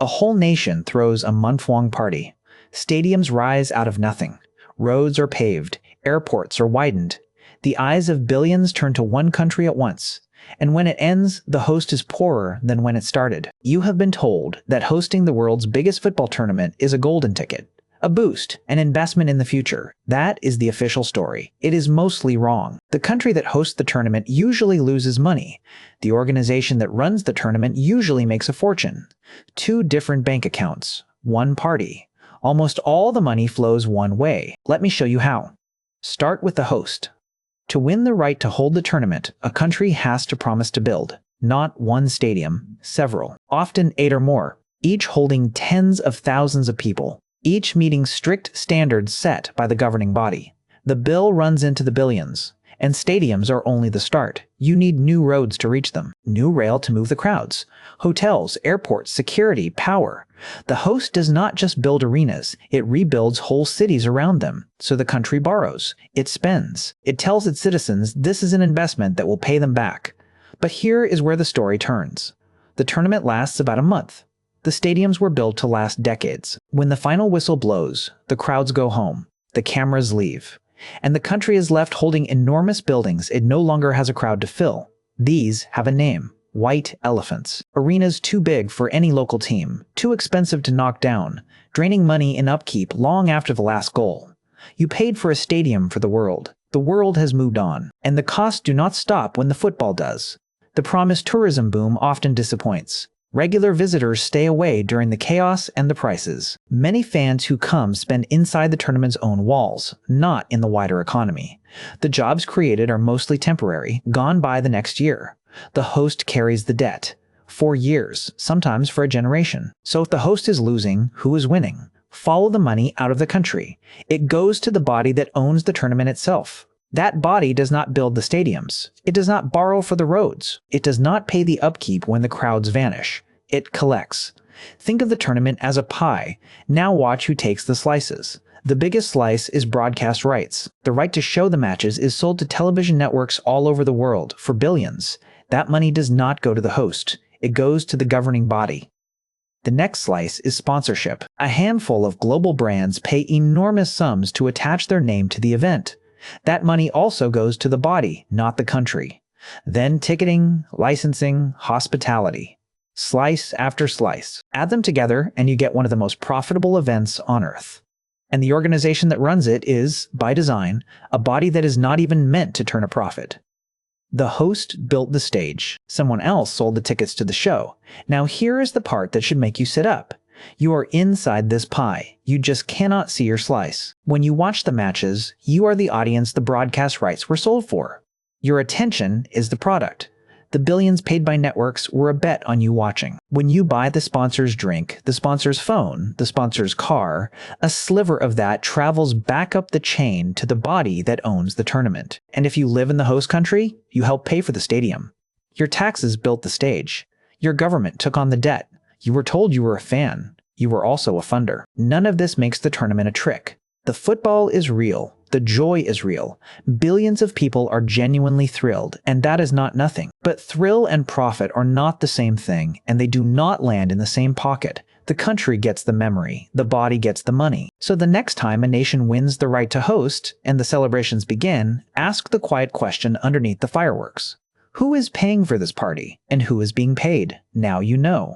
A whole nation throws a month-long party. Stadiums rise out of nothing. Roads are paved. Airports are widened. The eyes of billions turn to one country at once. And when it ends, the host is poorer than when it started. You have been told that hosting the world's biggest football tournament is a golden ticket, a boost, an investment in the future. That is the official story. It is mostly wrong. The country that hosts the tournament usually loses money. The organization that runs the tournament usually makes a fortune. Two different bank accounts, one party. Almost all the money flows one way. Let me show you how. Start with the host. To win the right to hold the tournament, a country has to promise to build, not one stadium, several, often 8 or more, each holding tens of thousands of people, each meeting strict standards set by the governing body. The bill runs into the billions, and stadiums are only the start. You need new roads to reach them, new rail to move the crowds, hotels, airports, security, power. The host does not just build arenas, it rebuilds whole cities around them. So the country borrows, it spends, it tells its citizens this is an investment that will pay them back. But here is where the story turns. The tournament lasts about a month. The stadiums were built to last decades. When the final whistle blows, the crowds go home, the cameras leave, and the country is left holding enormous buildings it no longer has a crowd to fill. These have a name. White elephants. Arenas too big for any local team, too expensive to knock down, draining money in upkeep long after the last goal. You paid for a stadium for the world. The world has moved on, and the costs do not stop when the football does. The promised tourism boom often disappoints. Regular visitors stay away during the chaos and the prices. Many fans who come spend inside the tournament's own walls, not in the wider economy. The jobs created are mostly temporary, gone by the next year. The host carries the debt. For years, sometimes for a generation. So if the host is losing, who is winning? Follow the money out of the country. It goes to the body that owns the tournament itself. That body does not build the stadiums. It does not borrow for the roads. It does not pay the upkeep when the crowds vanish. It collects. Think of the tournament as a pie. Now watch who takes the slices. The biggest slice is broadcast rights. The right to show the matches is sold to television networks all over the world for billions. That money does not go to the host. It goes to the governing body. The next slice is sponsorship. A handful of global brands pay enormous sums to attach their name to the event. That money also goes to the body, not the country. Then ticketing, licensing, hospitality. Slice after slice. Add them together and you get one of the most profitable events on Earth. And the organization that runs it is, by design, a body that is not even meant to turn a profit. The host built the stage. Someone else sold the tickets to the show. Now here is the part that should make you sit up. You are inside this pie. You just cannot see your slice. When you watch the matches, you are the audience the broadcast rights were sold for. Your attention is the product. The billions paid by networks were a bet on you watching. When you buy the sponsor's drink, the sponsor's phone, the sponsor's car, a sliver of that travels back up the chain to the body that owns the tournament. And if you live in the host country, you help pay for the stadium. Your taxes built the stage. Your government took on the debt. You were told you were a fan. You were also a funder. None of this makes the tournament a trick. The football is real. The joy is real. Billions of people are genuinely thrilled, and that is not nothing. But thrill and profit are not the same thing, and they do not land in the same pocket. The country gets the memory, the body gets the money. So the next time a nation wins the right to host, and the celebrations begin, ask the quiet question underneath the fireworks. Who is paying for this party, and who is being paid? Now you know.